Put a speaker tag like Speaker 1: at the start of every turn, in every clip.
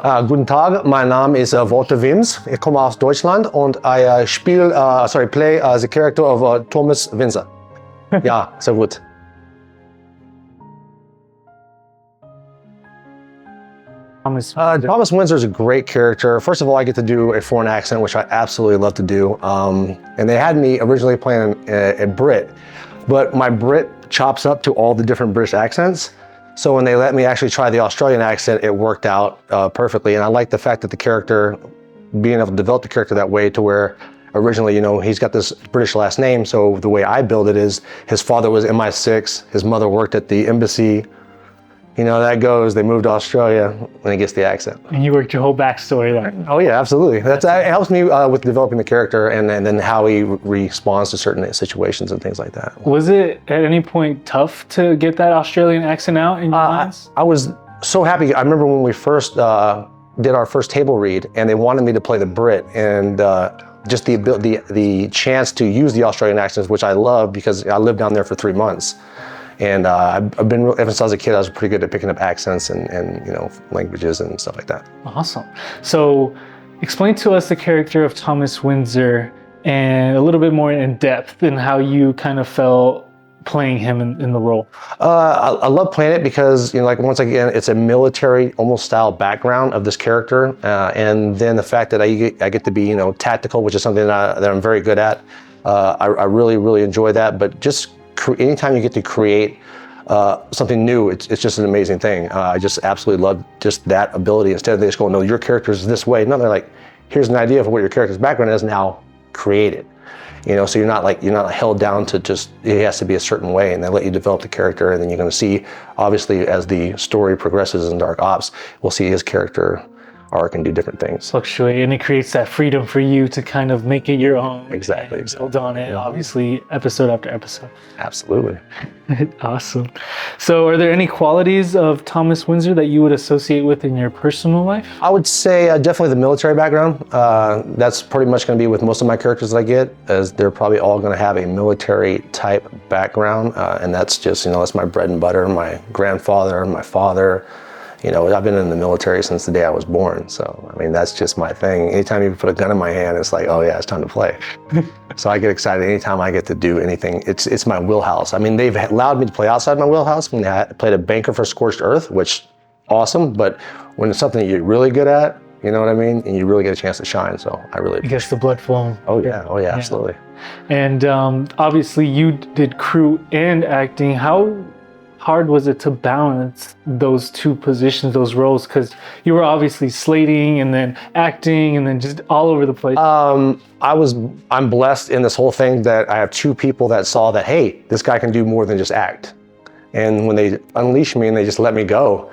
Speaker 1: Guten Tag, mein Name ist Walter Wimbs. Ich komme aus Deutschland und ich play the character of Thomas Windsor. Ja, sehr gut. Thomas Windsor is a great character. First of all, I get to do a foreign accent, which I absolutely love to do. And they had me originally playing a Brit, but my Brit chops up to all the different British accents. So when they let me actually try the Australian accent, it worked out perfectly. And I like the fact that the character, being able to develop the character that way to where originally, he's got this British last name. So the way I build it is his father was MI6, his mother worked at the embassy. That goes, they moved to Australia when he gets the accent.
Speaker 2: And you worked your whole backstory there.
Speaker 1: Oh yeah, absolutely. It helps me with developing the character and then how he responds to certain situations and things like that.
Speaker 2: Was it at any point tough to get that Australian accent out in your lines?
Speaker 1: I was so happy. I remember when we first did our first table read and they wanted me to play the Brit and just the chance to use the Australian accents, which I love because I lived down there for 3 months. And I've been, ever since I was a kid, I was pretty good at picking up accents and languages and stuff like that.
Speaker 2: Awesome. So explain to us the character of Thomas Windsor and a little bit more in depth and how you kind of felt playing him in the role.
Speaker 1: I love playing it because, once again, it's a military almost style background of this character. And then the fact that I get to be, tactical, which is something that I'm very good at. I really, really enjoy that. But just anytime you get to create something new, it's just an amazing thing. I just absolutely love just that ability. Instead of they just go, no, your character is this way. No, they're like, here's an idea of what your character's background is, now create it. So you're not held down to just, it has to be a certain way, and they let you develop the character, and then you're going to see, obviously, as the story progresses in DarkOps, we'll see his character arc and do different things.
Speaker 2: Fluctuate, and it creates that freedom for you to kind of make it your own.
Speaker 1: Exactly.
Speaker 2: Build on it, obviously, episode after episode.
Speaker 1: Absolutely.
Speaker 2: Awesome. So are there any qualities of Thomas Windsor that you would associate with in your personal life?
Speaker 1: I would say definitely the military background. That's pretty much going to be with most of my characters that I get, as they're probably all going to have a military type background. And that's just, that's my bread and butter. My grandfather, my father, I've been in the military since the day I was born. So, that's just my thing. Anytime you put a gun in my hand, it's like, oh yeah, it's time to play. So I get excited anytime I get to do anything. It's my wheelhouse. They've allowed me to play outside my wheelhouse. When I played a banker for Scorched Earth, which awesome. But when it's something you're really good at, you know what I mean? And you really get a chance to shine. So I really appreciate it.
Speaker 2: It gets the blood flowing.
Speaker 1: Oh yeah, absolutely.
Speaker 2: And obviously you did crew and acting. How hard was it to balance those two positions, those roles? Because you were obviously slating and then acting and then just all over the place.
Speaker 1: I'm blessed in this whole thing that I have two people that saw that, hey, this guy can do more than just act. And when they unleash me and they just let me go,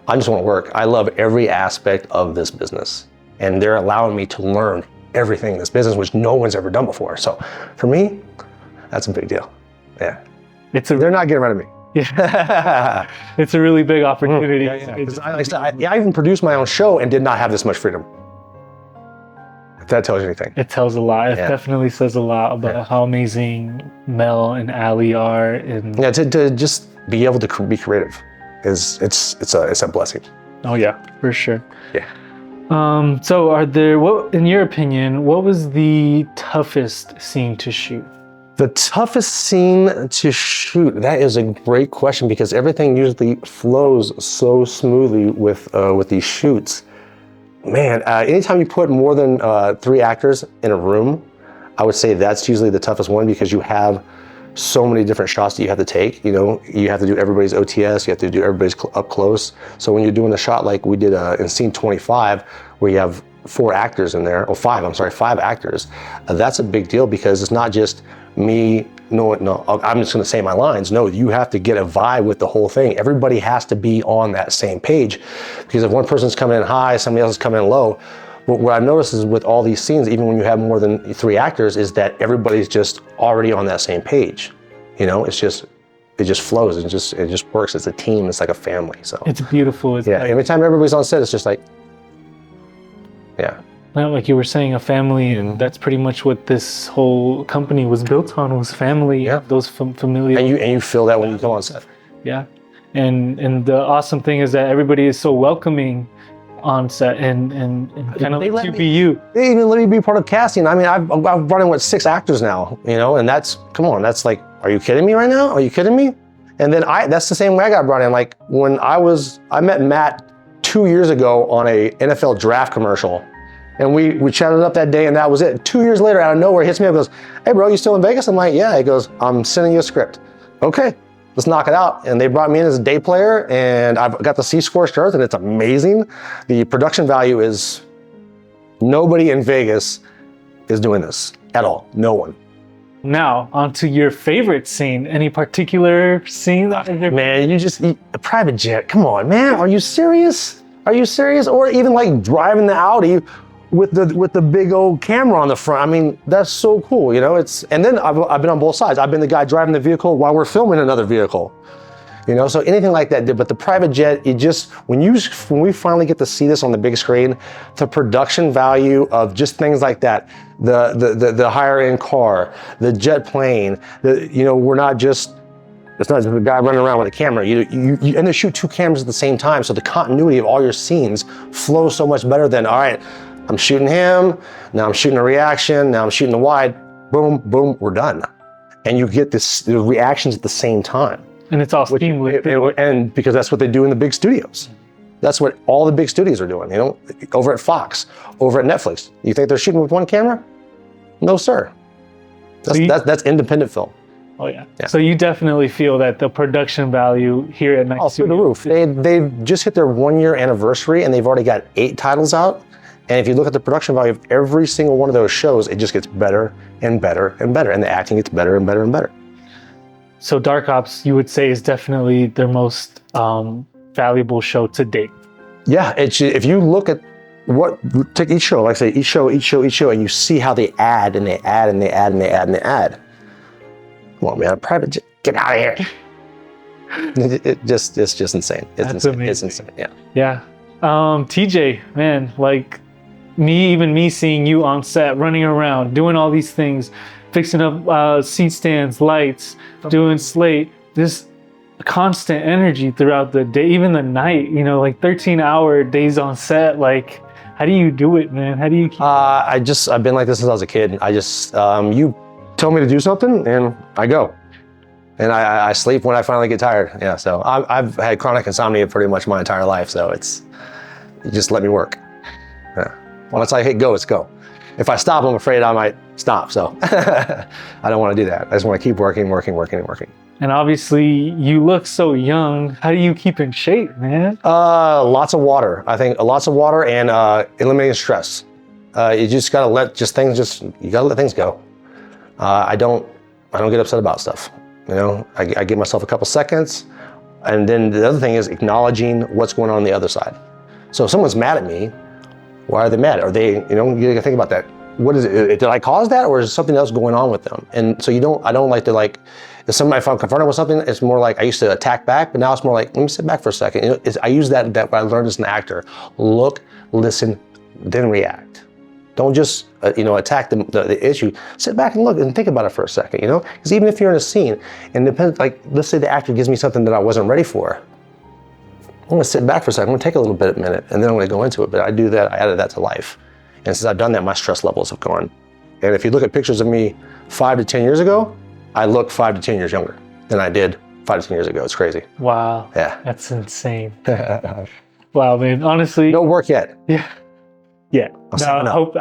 Speaker 1: I just want to work. I love every aspect of this business. And they're allowing me to learn everything in this business, which no one's ever done before. So for me, that's a big deal. Yeah. They're not getting rid of me.
Speaker 2: Yeah, it's a really big opportunity.
Speaker 1: I even produced my own show and did not have this much freedom. If that tells you anything.
Speaker 2: It tells a lot. It definitely says a lot about how amazing Mel and Ali are. And
Speaker 1: to just be able to be creative it's a blessing.
Speaker 2: Oh yeah, for sure.
Speaker 1: Yeah.
Speaker 2: So what, in your opinion, what was the toughest scene to shoot?
Speaker 1: The toughest scene to shoot, that is a great question because everything usually flows so smoothly with these shoots. Man, anytime you put more than 3 actors in a room, I would say that's usually the toughest one because you have so many different shots that you have to take. You have to do everybody's OTS, you have to do everybody's up close. So when you're doing a shot like we did in scene 25, where you have 4 actors in there, or 5 actors, that's a big deal because it's not just me, I'm just gonna say my lines. No, you have to get a vibe with the whole thing. Everybody has to be on that same page because if one person's coming in high, somebody else is coming in low. But what I've noticed is with all these scenes, even when you have more than 3 actors, is that everybody's just already on that same page. It just flows and it just works. It's a team, it's like a family. So
Speaker 2: it's beautiful.
Speaker 1: Every time everybody's on set, it's just like, yeah.
Speaker 2: Like you were saying, a family, and that's pretty much what this whole company was built on, was family.
Speaker 1: Yeah.
Speaker 2: Those familiar.
Speaker 1: And you feel that when you come on set.
Speaker 2: Yeah, and the awesome thing is that everybody is so welcoming on set and kind of
Speaker 1: They
Speaker 2: let
Speaker 1: let
Speaker 2: you be you?
Speaker 1: They even let me be part of casting. I mean, I've brought in, what, 6 actors now, you know, and that's, come on, that's like, are you kidding me right now? Are you kidding me? And then that's the same way I got brought in. Like when I met Matt 2 years ago on a NFL draft commercial, and we chatted up that day and that was it. 2 years later, out of nowhere, he hits me up and goes, hey bro, you still in Vegas? I'm like, yeah. He goes, I'm sending you a script. Okay, let's knock it out. And they brought me in as a day player and I've got to see Scorched Earth and it's amazing. The production value is, nobody in Vegas is doing this at all, no one.
Speaker 2: Now, onto your favorite scene. Any particular scene that is your
Speaker 1: Man, a private jet, come on, man, are you serious? Are you serious? Or even like driving the Audi with the big old camera on the front. I mean, that's so cool, you know? And then I've been on both sides. I've been the guy driving the vehicle while we're filming another vehicle. You know, so anything like that. But the private jet, when we finally get to see this on the big screen, the production value of just things like that, the higher end car, the jet plane, you know, it's not just a guy running around with a camera. You and they shoot 2 cameras at the same time, so the continuity of all your scenes flows so much better than, all right, I'm shooting him, now I'm shooting a reaction, now I'm shooting the wide, boom, boom, we're done. And you get the reactions at the same time.
Speaker 2: And it's all seamless.
Speaker 1: And because that's what they do in the big studios. That's what all the big studios are doing, you know, over at Fox, over at Netflix. You think they're shooting with 1 camera? No, sir. That's independent film.
Speaker 2: Oh yeah. So you definitely feel that the production value here at Night
Speaker 1: through the roof. They've just hit their 1-year anniversary and they've already got 8 titles out. And if you look at the production value of every single one of those shows, it just gets better and better and better. And the acting gets better and better and better.
Speaker 2: So DarkOps, you would say, is definitely their most valuable show to date.
Speaker 1: Yeah, if you look at take each show, like I say, each show, and you see how they add and they add and they add and they add and they add. Come on, man, a private jet, get out of here. It's just insane. It's insane.
Speaker 2: Amazing.
Speaker 1: It's insane, yeah.
Speaker 2: Yeah. TJ, man, like even me seeing you on set, running around, doing all these things, fixing up seat stands, lights, doing slate, this constant energy throughout the day, even the night, you know, like 13-hour days on set. Like, how do you do it, man? How do you keep
Speaker 1: I've been like this since I was a kid. You tell me to do something and I go. And I sleep when I finally get tired. Yeah, so I've had chronic insomnia pretty much my entire life, so you just let me work. Yeah. Once I hit go, it's go. If I stop, I'm afraid I might stop, so I don't want to do that. I just want to keep working.
Speaker 2: And obviously, you look so young. How do you keep in shape, man?
Speaker 1: Lots of water. I think lots of water and eliminating stress. You just gotta you gotta let things go. I don't get upset about stuff. You know, I give myself a couple seconds, and then the other thing is acknowledging what's going on the other side. So if someone's mad at me, why are they mad? Are they, you know, you gotta think about that. What is it? Did I cause that, or is something else going on with them? And so I don't like to like, if I'm confronted with something, it's more like I used to attack back, but now it's more like, let me sit back for a second. You know, I use that what I learned as an actor. Look, listen, then react. Don't just attack the issue. Sit back and look and think about it for a second, you know? Because even if you're in a scene, and depends, like, let's say the actor gives me something that I wasn't ready for. I'm gonna sit back for a second, I'm gonna take a minute, and then I'm gonna go into it. But I do that, I added that to life. And since I've done that, my stress levels have gone. And if you look at pictures of me 5 to 10 years ago, I look 5 to 10 years younger than I did 5 to 10 years ago. It's crazy.
Speaker 2: Wow.
Speaker 1: Yeah.
Speaker 2: That's insane. Wow, man. Honestly.
Speaker 1: No work yet.
Speaker 2: Yeah. Yeah.
Speaker 1: No,
Speaker 2: I hope